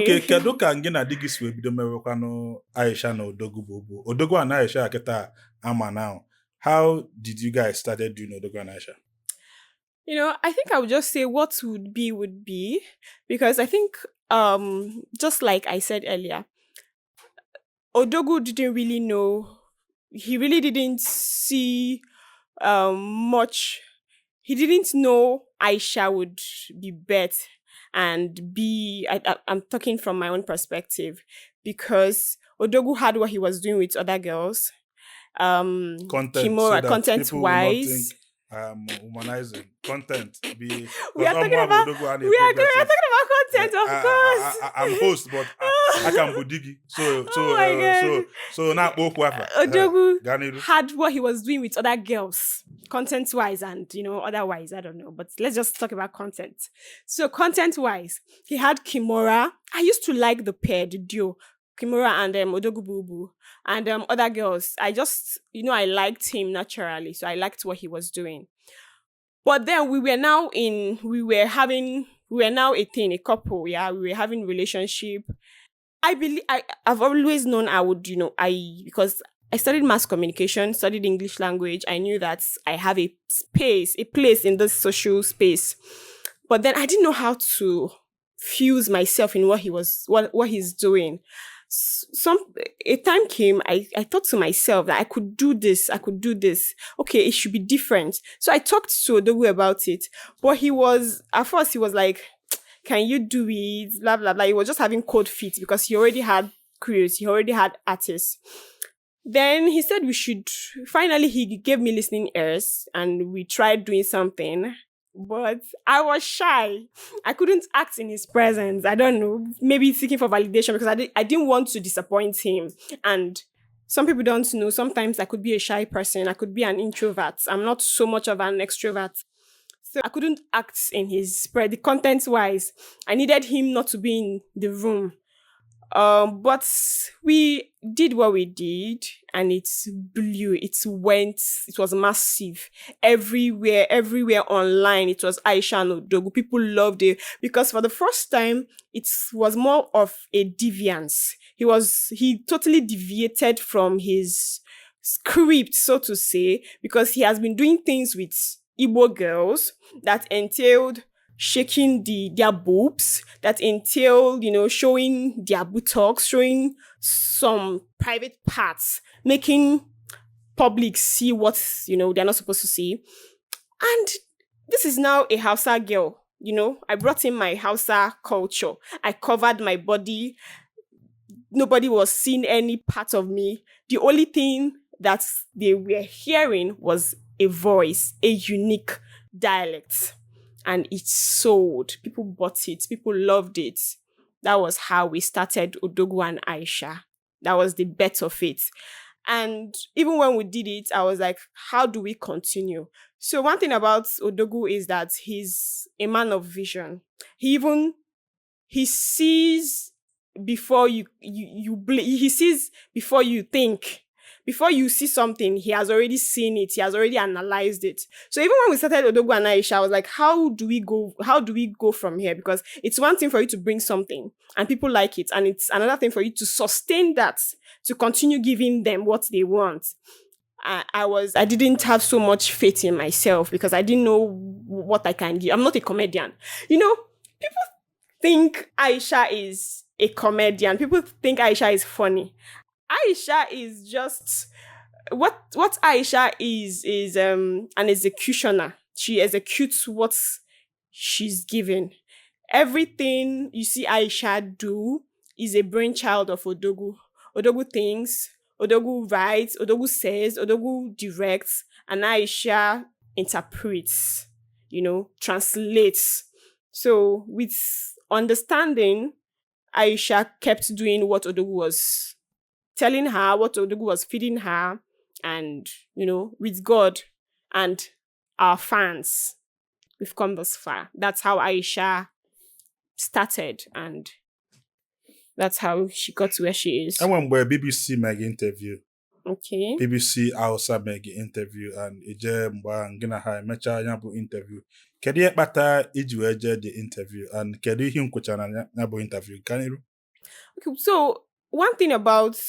Okay, kedu ka ngị na di gị si wee bido mewekwanụ Aisha na Odogwu bubu? Odogwu and Aisha kịta ama now. How did you guys started doing Odogwu and Aisha? I think I would just say what would be, because I think just like I said earlier, Odogwu didn't really know. He really didn't see much. He didn't know Aisha would be bet and be. I'm talking from my own perspective, because Odogwu had what he was doing with other girls. Content, so Kimura, that content people will not think wise. humanizing content. We are talking about content, of course. I'm host, but I can budigi. Oh my God. So now Odogwu had what he was doing with other girls, content wise and otherwise. I don't know, but let's just talk about content. So content wise, he had Kimura. I used to like the pair, the duo, Kimura and Odogwu Bubu, and other girls. I just I liked him naturally, so I liked what he was doing. But then we were now a thing, a couple, yeah. We were having relationship. I've always known I would, because I studied mass communication, studied English language. I knew that I have a place in this social space. But then I didn't know how to fuse myself in what he's doing. A time came, I thought to myself that I could do this. Okay, it should be different. So I talked to Odogwu about it. But at first he was like, can you do it? Blah, blah, blah. He was just having cold feet because he already had crews. He already had artists. Then he said finally he gave me listening ears and we tried doing something. But I was shy. I couldn't act in his presence. I don't know. Maybe seeking for validation because I didn't want to disappoint him. And some people don't know. Sometimes I could be a shy person. I could be an introvert. I'm not so much of an extrovert. So I couldn't act in his spread. The content wise, I needed him not to be in the room. But we did what we did and it blew. It was massive. Everywhere online. It was Aisha and Odogwu. People loved it because for the first time, it was more of a deviance. He totally deviated from his script, so to say, because he has been doing things with Igbo girls that entailed shaking their boobs, that entailed, showing their buttocks, showing some private parts, making public see what, they're not supposed to see. And this is now a Hausa girl, I brought in my Hausa culture. I covered my body. Nobody was seeing any part of me. The only thing that they were hearing was a voice, a unique dialect. And it sold. People bought it. People loved it. That was how we started Odogwu and Aisha. That was the bet of it. And even when we did it, I was like, how do we continue? So one thing about Odogwu is that he's a man of vision. He sees before he sees before you think. Before you see something, he has already seen it. He has already analyzed it. So even when we started Odogwu and Aisha, I was like, how do we go from here? Because it's one thing for you to bring something and people like it. And it's another thing for you to sustain that, to continue giving them what they want. I didn't have so much faith in myself because I didn't know what I can give. I'm not a comedian. People think Aisha is a comedian. People think Aisha is funny. Aisha is just what Aisha is an executioner. She executes what she's given. Everything you see Aisha do is a brainchild of Odogwu. Odogwu thinks, Odogwu writes, Odogwu says, Odogwu directs, and Aisha interprets, translates. So with understanding, Aisha kept doing what Odogwu was telling her, what Odogwu was feeding her, and, with God and our fans, we've come this far. That's how Aisha started, and that's how she got to where she is. I went where BBC mega interview. Okay. BBC Hausa mega interview and ije mgba ngina ha mecha ya bụ interview. Kedu ihe kpata iji wee jee the interview and kedu ihe nkwucha na ya bụ interview? Can you Okay, so one thing about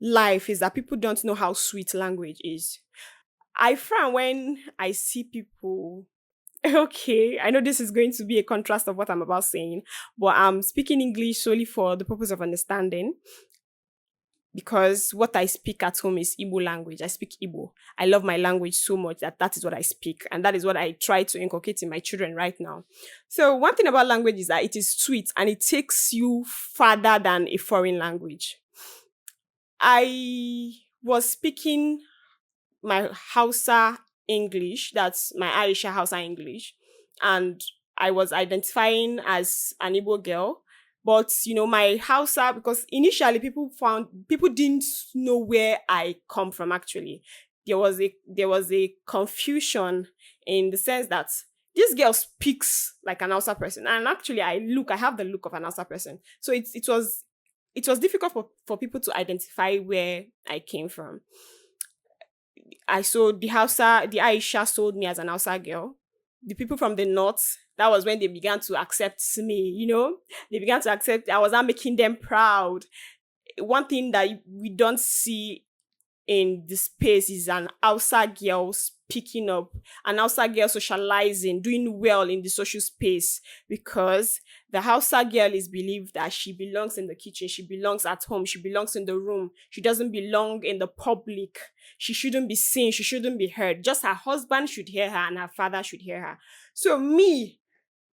life is that people don't know how sweet language is. I frown when I see people. Okay, I know this is going to be a contrast of what I'm about saying, but I'm speaking English solely for the purpose of understanding because what I speak at home is Igbo language. I speak Igbo. I love my language so much that that is what I speak, and that is what I try to inculcate in my children right now. So, one thing about language is that it is sweet and it takes you farther than a foreign language. I was speaking my Hausa English, that's my Aisha Hausa English, and I was identifying as an Igbo girl. But my Hausa, because initially people didn't know where I come from actually. There was a confusion in the sense that this girl speaks like an Hausa person. And actually I have the look of an Hausa person. So it was difficult for people to identify where I came from. I sold the Aisha sold me as an Hausa girl. The people from the north, that was when they began to accept me. They began to accept, I was not making them proud. One thing that we don't see in the space is an outside girl speaking up, an outside girl socializing, doing well in the social space because the outside girl is believed that she belongs in the kitchen, she belongs at home, she belongs in the room, she doesn't belong in the public, she shouldn't be seen, she shouldn't be heard. Just her husband should hear her and her father should hear her. So me,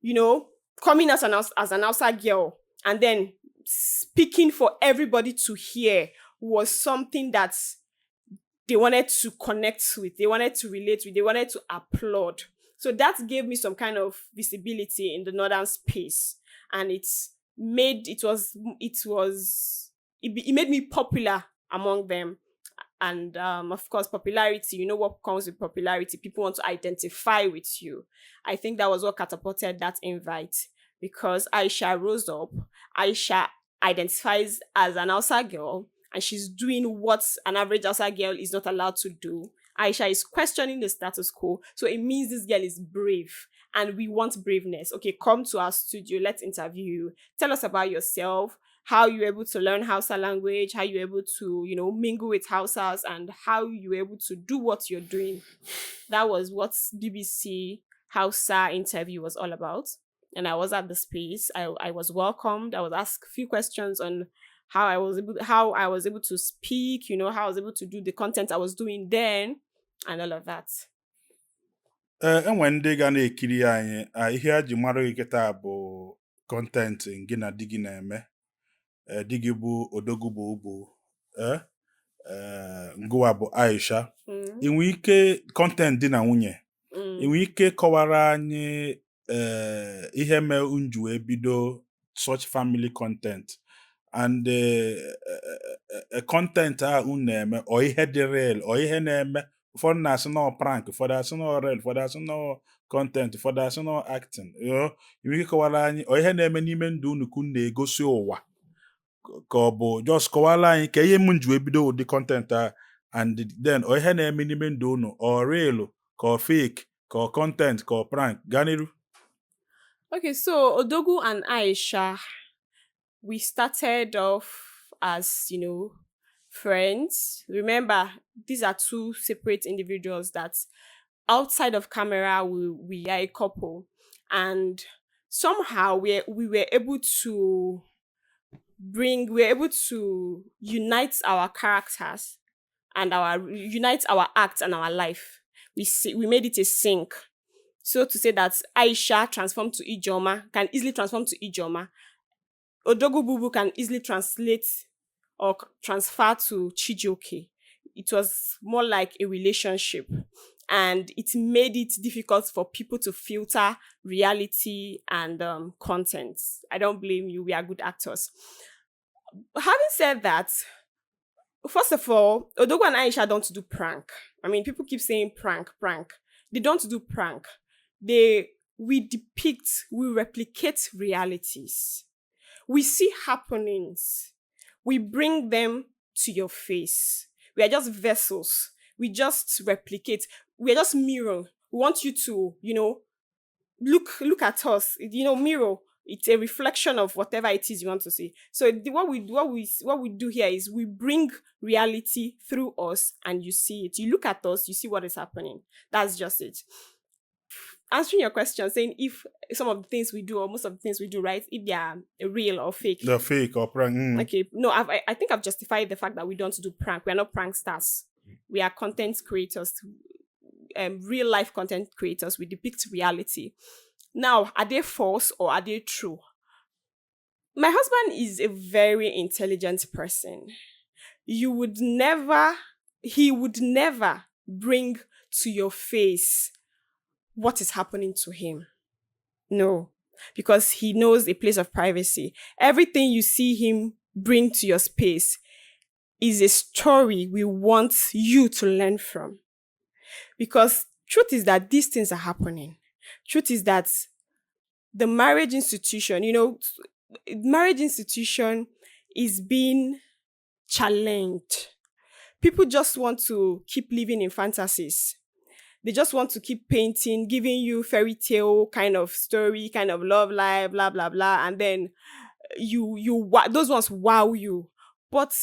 you know, coming as an outside girl and then speaking for everybody to hear was something that they wanted to connect with, they wanted to relate with, they wanted to applaud. So that gave me some kind of visibility in the northern space, and it made me popular among them. And of course, popularity. You know what comes with popularity? People want to identify with you. I think that was what catapulted that invite because Aisha rose up. Aisha identifies as an outside girl and she's doing what an average outside girl is not allowed to do. Aisha is questioning the status quo. So it means this girl is brave and we want braveness. Okay, come to our studio. Let's interview you. Tell us about yourself, how you were able to learn Hausa language, how you were able to, mingle with Hausas and how you were able to do what you're doing. That was what BBC Hausa interview was all about. And I was at the space. I was welcomed. I was asked a few questions on how I was able to speak, how I was able to do the content I was doing then and all of that. Enwe ndị ga na-ekiri anyị ihe a ji mara gị kịta bụ kọntentị gị na di gị na-eme. Di gị bụ Odogwu bubu, ngụwa bụ Aisha. Inwe ike kọntentị di na nwunye, inwe ike kọwara anyị ihe mee unju wee bido such family content and content a unu na-eme ọ ihe dị real ọ ihe na-eme. Ụfọdụ na-asị nọ prank, ụfọdụ asị nọ real, ụfọdụ asị nọ content, ụfọdụ asị nọ acting. Inwe ike kọwara anyị ọ ihe na-eme n'ime ndụ unu ka unu na-egosi ụwa ka ọ bụ just kọwara anyị ka ihe m ji wee bido ụdị content a and then ọ ihe na-eme n'ime ndụ unu ọ real ka ọ fake ka ọ content ka ọ prank. Gaa n'iru. Okay, so Odogwu and Aisha, we started off as, friends. Remember, these are two separate individuals that outside of camera, we are a couple. And somehow we were able to unite our characters and unite our acts and our life. We made it a sync. So to say that Aisha transformed to Ijoma can easily transform to Ijoma. Odogwu Bubu can easily translate or transfer to Chijioke. It was more like a relationship. And it made it difficult for people to filter reality and content. I don't blame you. We are good actors. Having said that, first of all, Odogwu and Aisha don't do prank. I mean, people keep saying prank. They don't do prank. We replicate realities. We see happenings. We bring them to your face. We are just vessels. We just replicate. We are just mirror. We want you to, look at us. Mirror. It's a reflection of whatever it is you want to say. So what we do here is we bring reality through us, and you see it. You look at us, you see what is happening. That's just it. Answering your question, saying if some of the things we do or most of the things we do, right, if they are real or fake. The fake or prank. Okay, no, I think I've justified the fact that we don't do prank. We are not pranksters. We are content creators, real life content creators. We depict reality. Now, are they false or are they true? My husband is a very intelligent person. He would never bring to your face what is happening to him. No, because he knows a place of privacy. Everything you see him bring to your space is a story we want you to learn from. Because truth is that these things are happening. Truth is that the marriage institution, marriage institution is being challenged. People just want to keep living in fantasies. They just want to keep painting, giving you fairy tale kind of story, kind of love life, blah, blah, blah. And then those ones wow you. But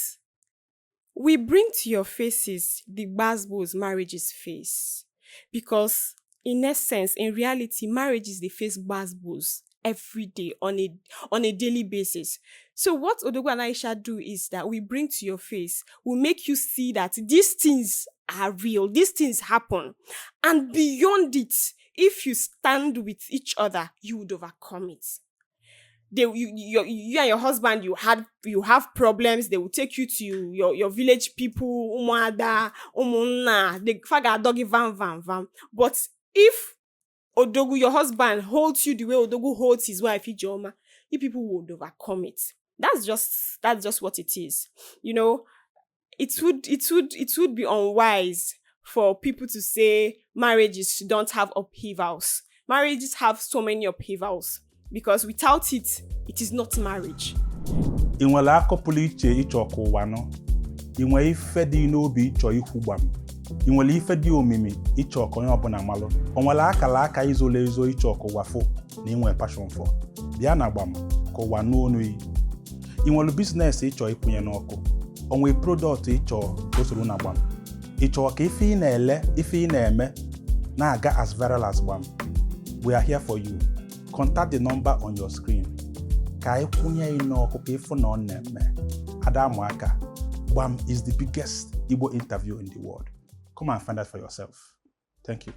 we bring to your faces the Basbo's marriage's face. Because in essence, in reality, marriage is the face Basbo's every day on a daily basis. So what Odogwu and Aisha do is that we bring to your face, we make you see that these things are real, these things happen. And beyond it, if you stand with each other, you would overcome it. You and your husband, you have problems. They will take you to your village people, umada, umunna, the faga doggy van. But if Odogwu, your husband, holds you the way Odogwu holds his wife, Ijoma, you people would overcome it. That's just what it is. It would be unwise for people to say marriages don't have upheavals. Marriages have so many upheavals because without it, it is not marriage. I nwere akọpụlụ iche ịchọ ka ụwa nọ. I nwere ife dị n'obi ịchọ ikwu gbam. I nwere ife dị omimi ịchọ ka onye ọbụla malụ. O nwere akala aka izole ezo ịchọ ka ụwa fụ na inwe passion for. Bịa na gbam ka ụwa n'onu yi. I nwere business ịchọ ikwunye n'ọkụ. O nwere product ịchọ ka o soro na gbam. Ịchọ ka ife ị na-ele, ife ị na-eme na-aga as viral as gbam. We are here for you. Contact the number on your screen. Ka ikwunye n'ọkụ ka ifu na ọ na-eme. Adamu aka. Gbam is the biggest Igbo interview in the world. Come and find out for yourself. Thank you.